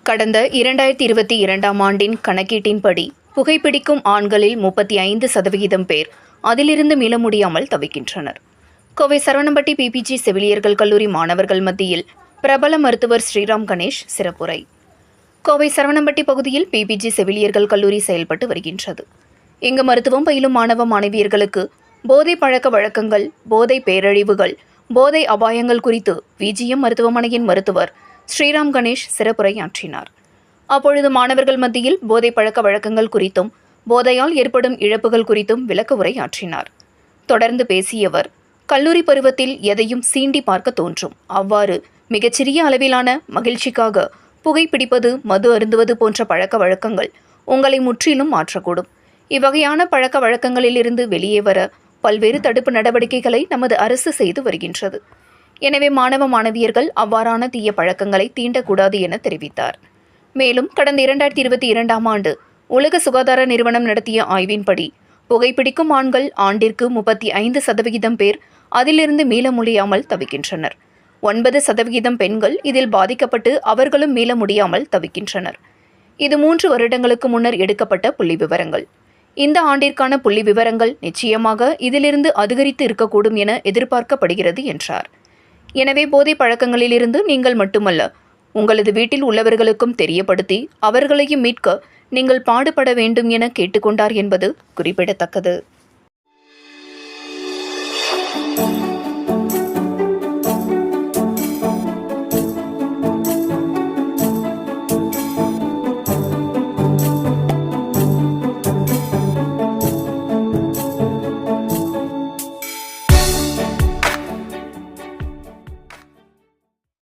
கடந்த 2022ஆம் ஆண்டின் கணக்கீட்டின்படி புகைப்பிடிக்கும் ஆண்களில் 35% பேர் அதிலிருந்து மீள முடியாமல் தவிக்கின்றனர். கோவை சரவணம்பட்டி பிபிஜி செவிலியர்கள் கல்லூரி மாணவர்கள் மத்தியில் பிரபல மருத்துவர் ஸ்ரீராம் கணேஷ் சிறப்புரை. கோவை சரவணம்பட்டி பகுதியில் பிபிஜி செவிலியர்கள் கல்லூரி செயல்பட்டு வருகின்றது. இங்கு மருத்துவம் பயிலும் மாணவ மாணவியர்களுக்கு போதை பழக்க வழக்கங்கள், போதை பேரழிவுகள், போதை அபாயங்கள் குறித்து விஜிஎம் மருத்துவமனையின் மருத்துவர் ஸ்ரீராம் கணேஷ் சிறப்புரையாற்றினார். அப்பொழுது மாணவர்கள் மத்தியில் போதை பழக்க வழக்கங்கள் குறித்தும் போதையால் ஏற்படும் இழப்புகள் குறித்தும் விளக்க உரையாற்றினார். தொடர்ந்து பேசிய அவர், கல்லூரி பருவத்தில் எதையும் சீண்டி பார்க்க தோன்றும். அவ்வாறு மிகச்சிறிய அளவிலான மகிழ்ச்சிக்காக புகைப்பிடிப்பது, மது அருந்துவது போன்ற பழக்க வழக்கங்கள் உங்களை முற்றிலும் மாற்றக்கூடும். இவ்வகையான பழக்க வழக்கங்களிலிருந்து வெளியே வர பல்வேறு தடுப்பு நடவடிக்கைகளை நமது அரசு செய்து வருகின்றது. எனவே மாணவ மாணவியர்கள் அவ்வாறான தீய பழக்கங்களை தீண்டக்கூடாது என தெரிவித்தார். மேலும் கடந்த 2022ஆம் ஆண்டு உலக சுகாதார நிறுவனம் நடத்திய ஆய்வின்படி புகைப்பிடிக்கும் ஆண்கள் ஆண்டிற்கு 35% பேர் அதிலிருந்து மீள முடியாமல் தவிக்கின்றனர். 9% பெண்கள் இதில் பாதிக்கப்பட்டு அவர்களும் மீள முடியாமல் தவிக்கின்றனர். இது 3 வருடங்களுக்கு முன்னர் எடுக்கப்பட்ட புள்ளி விவரங்கள். இந்த ஆண்டிற்கான புள்ளி விவரங்கள் நிச்சயமாக இதிலிருந்து அதிகரித்து இருக்கக்கூடும் என எதிர்பார்க்கப்படுகிறது என்றார். எனவே போதை பழக்கங்களிலிருந்து நீங்கள் மட்டுமல்ல, உங்களது வீட்டில் உள்ளவர்களுக்கும் தெரியப்படுத்தி அவர்களையும் மீட்க நீங்கள் பாடுபட வேண்டும் என கேட்டுக்கொண்டார் என்பது குறிப்பிடத்தக்கது.